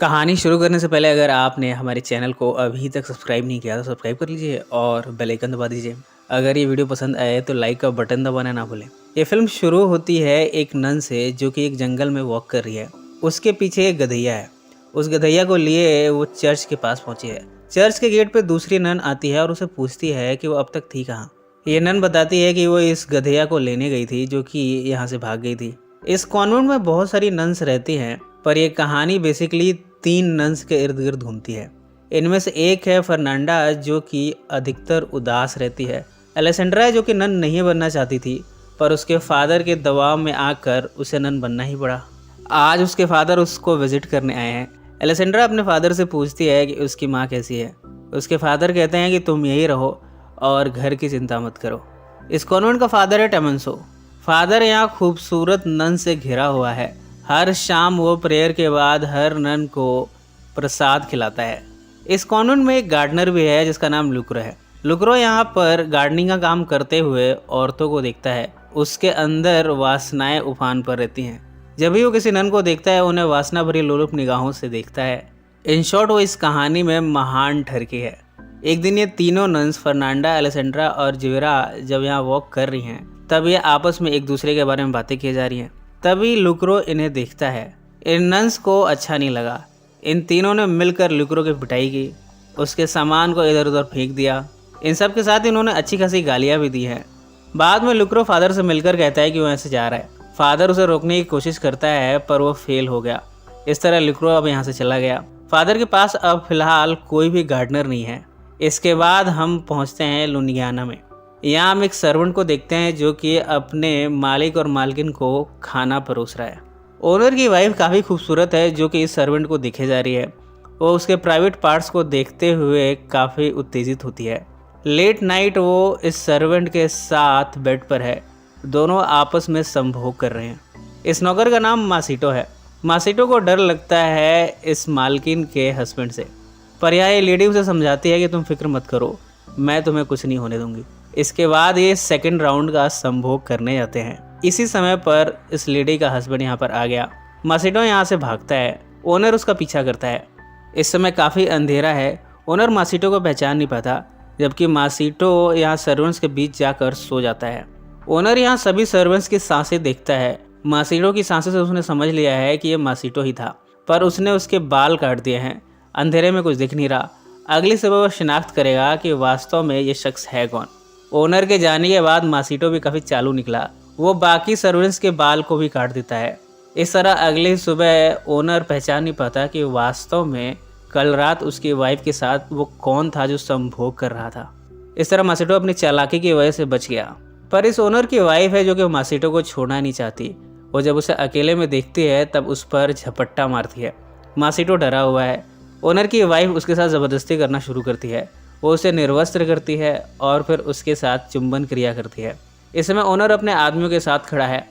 कहानी शुरू करने से पहले अगर आपने हमारे चैनल को अभी तक सब्सक्राइब नहीं किया तो सब्सक्राइब कर लीजिए और बेल आइकन दबा दीजिए। अगर ये वीडियो पसंद आए तो लाइक का बटन दबाना ना भूलें। ये फिल्म शुरू होती है एक नन से जो कि एक जंगल में वॉक कर रही है। उसके पीछे एक गधैया है। उस गधैया को लिए वो चर्च के पास पहुंची है। चर्च के गेट पे दूसरी नन आती है और उसे पूछती है कि वो अब तक थी कहाँ। ये नन बताती है कि वो इस गधैया को लेने गई थी जो कि यहाँ से भाग गई थी। इस कॉन्वेंट में बहुत सारी नन्स रहती हैं, पर यह कहानी बेसिकली 3 नन्स के इर्द गिर्द घूमती है। इनमें से एक है फर्नांडा जो कि अधिकतर उदास रहती है। एलेसेंड्रा जो कि नन नहीं बनना चाहती थी, पर उसके फादर के दबाव में आकर उसे नन बनना ही पड़ा। आज उसके फादर उसको विजिट करने आए हैं। एलेसेंड्रा अपने फादर से पूछती है कि उसकी माँ कैसी है। उसके फादर कहते हैं कि तुम यही रहो और घर की चिंता मत करो। इस कॉन्वेंट का फादर है टेमेंसो। फादर यहाँ खूबसूरत नन से घिरा हुआ है। हर शाम वो प्रेयर के बाद हर नन को प्रसाद खिलाता है। इस कॉन्वेंट में एक गार्डनर भी है जिसका नाम लुक्रो है। लुक्रो यहाँ पर गार्डनिंग का काम करते हुए औरतों को देखता है। उसके अंदर वासनाएं उफान पर रहती हैं। जब भी वो किसी नन को देखता है उन्हें वासना भरी लोलुप निगाहों से देखता है। इन शॉर्ट वो इस कहानी में महान ठरकी है। एक दिन ये तीनों नन्स फर्नांडा, एलेसेंड्रा और जिवेरा जब यहाँ वॉक कर रही हैं, तब ये आपस में एक दूसरे के बारे में बातें की जा रही हैं। तभी लुक्रो इन्हें देखता है। इन नन्स को अच्छा नहीं लगा। इन तीनों ने मिलकर लुक्रो की पिटाई की, उसके सामान को इधर उधर फेंक दिया। इन सब के साथ इन्होंने अच्छी खासी गालियाँ भी दी हैं। बाद में लुक्रो फादर से मिलकर कहता है कि वो ऐसे जा रहा है। फादर उसे रोकने की कोशिश करता है पर वो फेल हो गया। इस तरह लुक्रो अब यहाँ से चला गया। फादर के पास अब फिलहाल कोई भी गार्डनर नहीं है। इसके बाद हम पहुँचते हैं लुनियाना में। यहाँ हम एक सर्वेंट को देखते हैं जो कि अपने मालिक और मालकिन को खाना परोस रहा है। ओनर की वाइफ काफ़ी खूबसूरत है जो कि इस सर्वेंट को देखे जा रही है। वो उसके प्राइवेट पार्ट्स को देखते हुए काफ़ी उत्तेजित होती है। लेट नाइट वो इस सर्वेंट के साथ बेड पर है। दोनों आपस में संभोग कर रहे हैं। इस नौकर का नाम मासिटो है। मासिटो को डर लगता है इस मालकिन के हस्बैंड से, पर यहाँ ये लेडी उसे समझाती है कि तुम फिक्र मत करो, मैं तुम्हें कुछ नहीं होने दूंगी। इसके बाद ये सेकंड राउंड का संभोग करने जाते हैं। इसी समय पर इस लेडी का हस्बैंड यहाँ पर आ गया। मासिटो यहाँ से भागता है। ओनर उसका पीछा करता है। इस समय काफ़ी अंधेरा है। ओनर मासिटो को पहचान नहीं पाता, जबकि मासिटो यहाँ सर्वेंट्स के बीच जाकर सो जाता है। ओनर यहाँ सभी सर्वेंट्स की सांसें देखता है। मासिटो की सांसों से उसने समझ लिया है कि ये मासिटो ही था, पर उसने उसके बाल काट दिए हैं। अंधेरे में कुछ दिख नहीं रहा। अगली सुबह वह शिनाख्त करेगा कि वास्तव में ये शख्स है कौन। ओनर के जाने के बाद मासिटो भी काफ़ी चालू निकला। वो बाकी सर्वेंट्स के बाल को भी काट देता है। इस तरह अगली सुबह ओनर पहचान नहीं पाता कि वास्तव में कल रात उसकी वाइफ के साथ वो कौन था जो संभोग कर रहा था। इस तरह मासिटो अपनी चालाकी की वजह से बच गया। पर इस ओनर की वाइफ है जो कि मासिटो को छोड़ना नहीं चाहती। वो जब उसे अकेले में देखती है तब उस पर झपट्टा मारती है। मासिटो डरा हुआ है। ओनर की वाइफ उसके साथ ज़बरदस्ती करना शुरू करती है। वो उसे निर्वस्त्र करती है और फिर उसके साथ चुंबन क्रिया करती है। इस समय ओनर अपने आदमियों के साथ खड़ा है।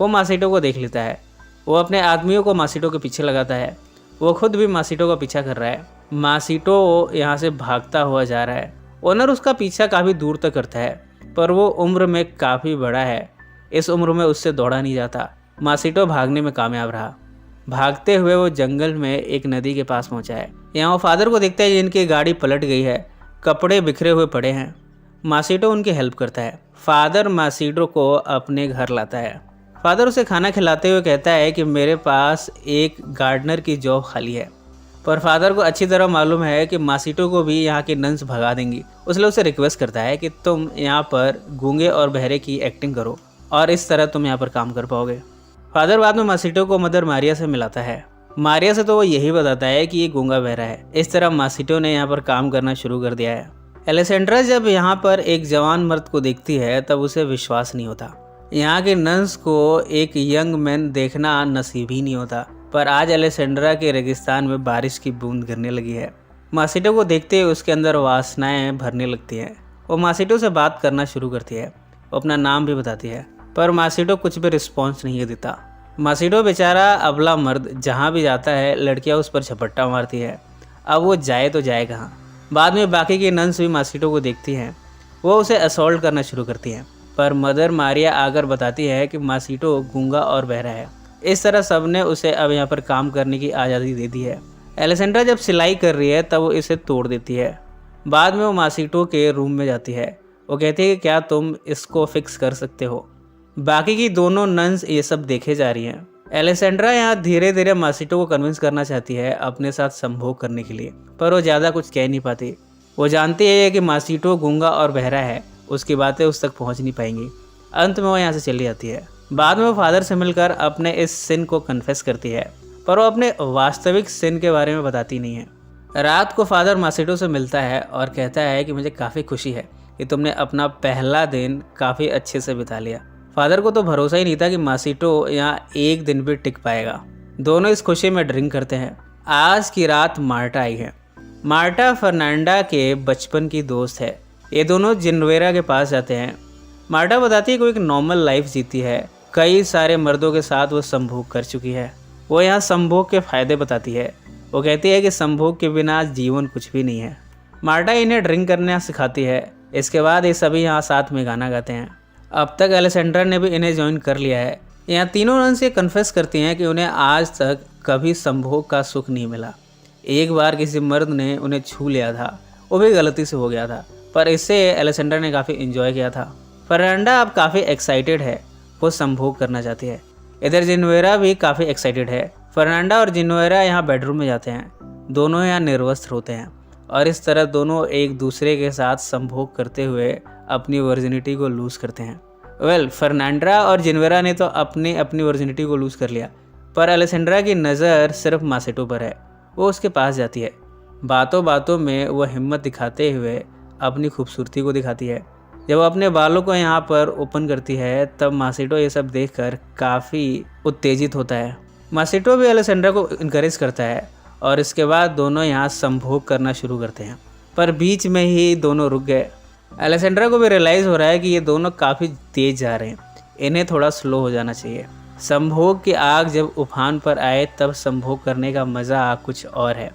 वो मासिटो को देख लेता है। वो अपने आदमियों को मासिटो के पीछे लगाता है। वो खुद भी मासिटो का पीछा कर रहा है। मासिटो यहाँ से भागता हुआ जा रहा है। ओनर उसका पीछा काफ़ी दूर तक करता है, पर वो उम्र में काफ़ी बड़ा है। इस उम्र में उससे दौड़ा नहीं जाता। मासिटो भागने में कामयाब रहा। भागते हुए वो जंगल में एक नदी के पास पहुँचा है। यहाँ वो फादर को देखता है जिनकी गाड़ी पलट गई है, कपड़े बिखरे हुए पड़े हैं। मासिटो उनकी हेल्प करता है। फादर मासिटो को अपने घर लाता है। फादर उसे खाना खिलाते हुए कहता है कि मेरे पास एक गार्डनर की जॉब खाली है। पर फादर को अच्छी तरह मालूम है कि मासिटो को भी यहाँ के नन्स भगा देंगी। उसने उसे रिक्वेस्ट करता है कि तुम यहाँ पर गूंगे और बहरे की एक्टिंग करो और इस तरह तुम यहाँ पर काम कर पाओगे। फादर बाद में मासिटो को मदर मारिया से मिलाता है। मारिया से तो वो यही बताता है कि ये गूंगा बहरा है। इस तरह मासिटो ने यहाँ पर काम करना शुरू कर दिया है। एलेसेंड्रा जब यहाँ पर एक जवान मर्द को देखती है तब उसे विश्वास नहीं होता। यहाँ के नन्स को एक यंग मैन देखना नसीब ही नहीं होता। पर आज एलेसेंड्रा के रेगिस्तान में बारिश की बूंद गिरने लगी है। मासिटो को देखते हुए उसके अंदर वासनाएं भरने लगती हैं। वो मासिटो से बात करना शुरू करती है। वो अपना नाम भी बताती है, पर मासिटो कुछ भी रिस्पॉन्स नहीं देता। मासिटो बेचारा अबला मर्द जहाँ भी जाता है लड़कियाँ उस पर झपट्टा मारती है। अब वो जाए तो जाए कहाँ। बाद में बाकी की नन्स भी मासिटो को देखती हैं। वो उसे असॉल्ट करना शुरू करती हैं, पर मदर मारिया आकर बताती है कि मासिटो गूंगा और बहरा है। इस तरह सबने उसे अब यहाँ पर काम करने की आज़ादी दे दी है। एलेसेंड्रा जब सिलाई कर रही है तब वो इसे तोड़ देती है। बाद में वो मासिटो के रूम में जाती है। वो कहती है कि क्या तुम इसको फिक्स कर सकते हो। बाकी की दोनों नन्स ये सब देखे जा रही हैं। एलेसेंड्रा यहाँ धीरे धीरे मासिटो को कन्विंस करना चाहती है अपने साथ संभोग करने के लिए, पर वो ज़्यादा कुछ कह नहीं पाती। वो जानती है कि मासिटो गूंगा और बहरा है, उसकी बातें उस तक पहुँच नहीं पाएंगी। अंत में वो यहाँ से चली जाती है। बाद में वो फादर से मिलकर अपने इस सिन को कन्फेस करती है, पर वो अपने वास्तविक सिन के बारे में बताती नहीं है। रात को फादर मासिटो से मिलता है और कहता है कि मुझे काफ़ी खुशी है कि तुमने अपना पहला दिन काफ़ी अच्छे से बिता लिया। फादर को तो भरोसा ही नहीं था कि मासिटो यहाँ एक दिन भी टिक पाएगा। दोनों इस खुशी में ड्रिंक करते हैं। आज की रात मार्टा आई है। मार्टा फर्नांडा के बचपन की दोस्त है। ये दोनों जिनवेरा के पास जाते हैं। मार्टा बताती है कि वो एक नॉर्मल लाइफ जीती है, कई सारे मर्दों के साथ वो संभोग कर चुकी है। वो यहाँ संभोग के फायदे बताती है। वो कहती है कि संभोग के बिना जीवन कुछ भी नहीं है। मार्टा इन्हें ड्रिंक करना सिखाती है। इसके बाद ये सभी यहाँ साथ में गाना गाते हैं। अब तक एलेसेंड्रा ने भी इन्हें ज्वाइन कर लिया है। यहाँ तीनों रन से कन्फेस करती हैं कि उन्हें आज तक कभी संभोग का सुख नहीं मिला। एक बार किसी मर्द ने उन्हें छू लिया था, वो भी गलती से हो गया था, पर इससे एलेसेंड्रा ने काफ़ी इन्जॉय किया था। फर्नांडा अब काफ़ी एक्साइटेड है, वो संभोग करना चाहती है। इधर जिनवेरा भी काफ़ी एक्साइटेड है। फर्नांडा और जिनवेरा यहाँ बेडरूम में जाते हैं। दोनों यहाँ निर्वस्त्र होते हैं और इस तरह दोनों एक दूसरे के साथ संभोग करते हुए अपनी वर्जिनिटी को लूज करते हैं। फर्नांडा और जिनवेरा ने तो अपनी वर्जिनिटी को लूज कर लिया, पर एलेसेंड्रा की नज़र सिर्फ मासिटो पर है। वो उसके पास जाती है। बातों बातों में वो हिम्मत दिखाते हुए अपनी खूबसूरती को दिखाती है। जब वो अपने बालों को यहाँ पर ओपन करती है तब मासिटो ये सब देखकर काफ़ी उत्तेजित होता है। मासिटो भी एलेसेंड्रा को इनकरेज करता है और इसके बाद दोनों यहाँ संभोग करना शुरू करते हैं, पर बीच में ही दोनों रुक गए। एलेसेंड्रा को भी रियलाइज़ हो रहा है कि ये दोनों काफ़ी तेज जा रहे हैं, इन्हें थोड़ा स्लो हो जाना चाहिए। संभोग की आग जब उफान पर आए तब संभोग करने का मज़ा कुछ और है।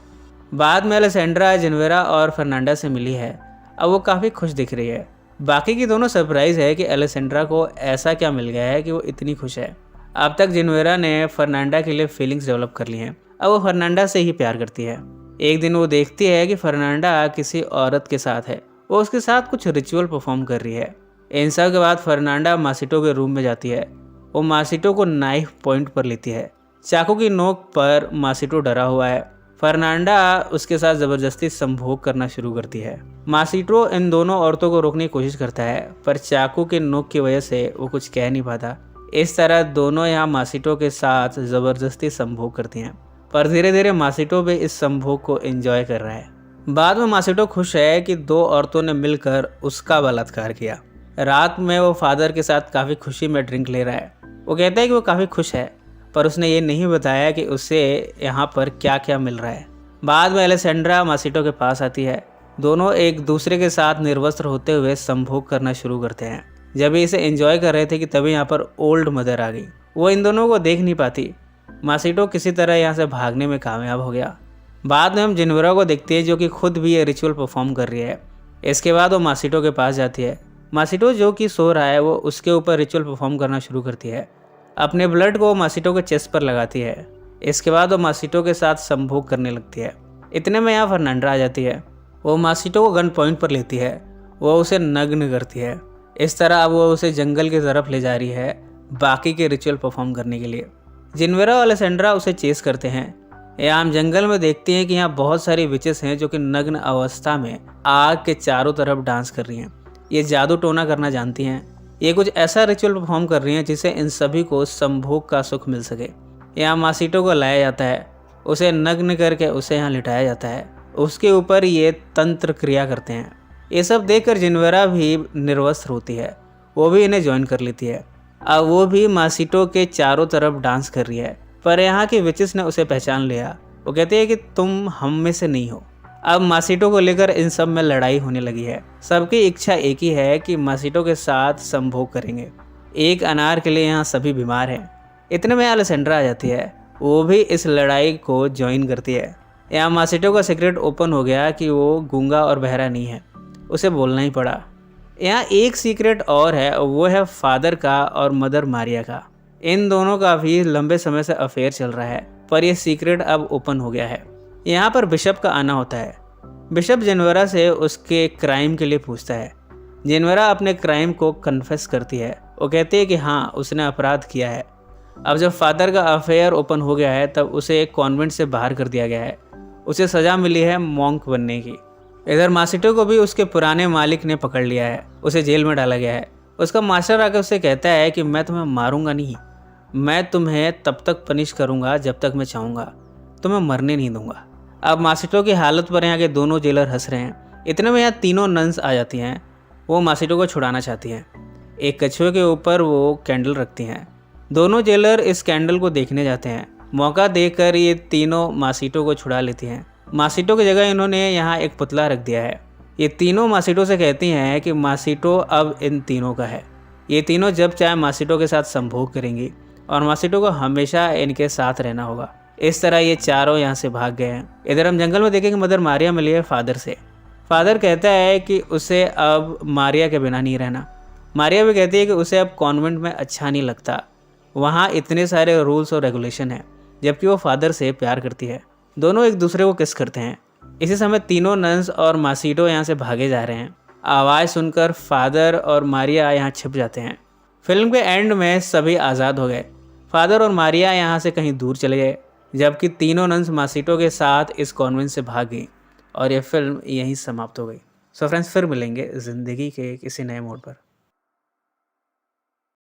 बाद में एलेसेंड्रा जिनवेरा और फर्नांडा से मिली है। अब वो काफ़ी खुश दिख रही है। बाकी की दोनों सरप्राइज़ है कि एलेसेंड्रा को ऐसा क्या मिल गया है कि वो इतनी खुश है। अब तक जिनवेरा ने फर्नांडा के लिए फीलिंग्स डेवलप कर ली हैं। अब वो फर्नांडा से ही प्यार करती है। एक दिन वो देखती है कि फर्नांडा किसी औरत के साथ है। वो उसके साथ कुछ रिचुअल परफॉर्म कर रही है। इन सब के बाद फर्नांडा मासिटो के रूम में जाती है। वो मासिटो को नाइफ पॉइंट पर लेती है। चाकू की नोक पर मासिटो डरा हुआ है। फर्नांडा उसके साथ ज़बरदस्ती संभोग करना शुरू करती है। मासिटो इन दोनों औरतों को रोकने की कोशिश करता है, पर चाकू के नोक की वजह से वो कुछ कह नहीं पाता। इस तरह दोनों यहाँ मासिटो के साथ ज़बरदस्ती संभोग करती हैं, पर धीरे धीरे मासिटो भी इस संभोग को एंजॉय कर रहा है। बाद में मासिटो खुश है कि दो औरतों ने मिलकर उसका बलात्कार किया। रात में वो फादर के साथ काफ़ी खुशी में ड्रिंक ले रहा है। वो कहता है कि वो काफ़ी खुश है, पर उसने ये नहीं बताया कि उसे यहाँ पर क्या क्या मिल रहा है। बाद में एलेसेंड्रा मासिटो के पास आती है। दोनों एक दूसरे के साथ निर्वस्त्र होते हुए संभोग करना शुरू करते हैं। जब इसे एंजॉय कर रहे थे कि तभी यहाँ पर ओल्ड मदर आ गई। वो इन दोनों को देख नहीं पाती। मासिटो किसी तरह यहाँ से भागने में कामयाब हो गया। बाद में हम जिनवेरा को देखते हैं जो कि खुद भी ये रिचुअल परफॉर्म कर रही है। इसके बाद वो मासिटो के पास जाती है। मासिटो जो कि सो रहा है वो उसके ऊपर रिचुअल परफॉर्म करना शुरू करती है। अपने ब्लड को मासिटो के चेस्ट पर लगाती है। इसके बाद वो मासिटो के साथ संभोग करने लगती है। इतने में यहाँ फर्नांडा आ जाती है। वो मासिटो को गन पॉइंट पर लेती है। वो उसे नग्न करती है। इस तरह अब वो उसे जंगल की तरफ ले जा रही है बाकी के रिचुअल परफॉर्म करने के लिए। जिनवेरा और एलेसेंड्रा उसे चेस करते हैं। यहाँ हम जंगल में देखते हैं कि यहाँ बहुत सारी विचेस हैं जो कि नग्न अवस्था में आग के चारों तरफ डांस कर रही हैं। ये जादू टोना करना जानती हैं। ये कुछ ऐसा रिचुअल परफॉर्म कर रही हैं जिससे इन सभी को संभोग का सुख मिल सके। यहाँ मासिटो को लाया जाता है। उसे नग्न करके उसे यहाँ लिटाया जाता है। उसके ऊपर ये तंत्र क्रिया करते हैं। ये सब देखकर जिनवेरा भी निर्वस्त्र होती है। वो भी इन्हें ज्वाइन कर लेती है। अब वो भी मासिटो के चारों तरफ डांस कर रही है, पर यहाँ की विचेस ने उसे पहचान लिया। वो कहती है कि तुम हम में से नहीं हो। अब मासिटो को लेकर इन सब में लड़ाई होने लगी है। सबकी इच्छा एक ही है कि मासिटो के साथ संभोग करेंगे। एक अनार के लिए यहाँ सभी बीमार हैं। इतने में एलेसेंड्रा आ जाती है। वो भी इस लड़ाई को ज्वाइन करती है। यहाँ मासिटो का सीक्रेट ओपन हो गया कि वो गूंगा और बहरा नहीं है। उसे बोलना ही पड़ा। यहाँ एक सीक्रेट और है, वो है फादर का और मदर मारिया का। इन दोनों का भी लंबे समय से अफेयर चल रहा है, पर यह सीक्रेट अब ओपन हो गया है। यहाँ पर बिशप का आना होता है। बिशप जेनवरा से उसके क्राइम के लिए पूछता है। जेनवरा अपने क्राइम को कन्फेस करती है। वो कहती है कि हाँ, उसने अपराध किया है। अब जब फादर का अफेयर ओपन हो गया है तब उसे एक कॉन्वेंट से बाहर कर दिया गया है। उसे सज़ा मिली है मॉन्क बनने की। इधर मासिटो को भी उसके पुराने मालिक ने पकड़ लिया है। उसे जेल में डाला गया है। उसका मास्टर आकर उसे कहता है कि मैं तुम्हें मारूंगा नहीं, मैं तुम्हें तब तक पनिश करूंगा जब तक मैं चाहूँगा, तुम्हें मरने नहीं दूंगा। अब मासिटो की हालत पर यहाँ के दोनों जेलर हंस रहे हैं। इतने में यहाँ तीनों नन्स आ जाती हैं। वो मासिटो को छुड़ाना चाहती हैं। एक कछुए के ऊपर वो कैंडल रखती हैं। दोनों जेलर इस कैंडल को देखने जाते हैं। मौका देकर ये तीनों मासिटो को छुड़ा लेती हैं। मासिटो की जगह इन्होंने यहाँ एक पुतला रख दिया है। ये तीनों मासिटो से कहती हैं कि मासिटो अब इन तीनों का है। ये तीनों जब चाहे मासिटो के साथ संभोग करेंगी और मासिटो को हमेशा इनके साथ रहना होगा। इस तरह ये चारों यहाँ से भाग गए हैं। इधर हम जंगल में देखें कि मदर मारिया मिली है फादर से। फादर कहता है कि उसे अब मारिया के बिना नहीं रहना। मारिया भी कहती है कि उसे अब कॉन्वेंट में अच्छा नहीं लगता, वहाँ इतने सारे रूल्स और रेगुलेशन हैं, जबकि वो फादर से प्यार करती है। दोनों एक दूसरे को किस करते हैं। इसी समय तीनों नन्स और मासिटो यहाँ से भागे जा रहे हैं। आवाज़ सुनकर फादर और मारिया यहाँ छिप जाते हैं। फिल्म के एंड में सभी आज़ाद हो गए। फादर और मारिया यहाँ से कहीं दूर चले गए, जबकि तीनों नन्स मासिटो के साथ इस कॉन्वेंट से भाग गई और यह फिल्म यहीं समाप्त हो गई। सो फ्रेंड्स, फिर मिलेंगे ज़िंदगी के किसी नए मोड़ पर।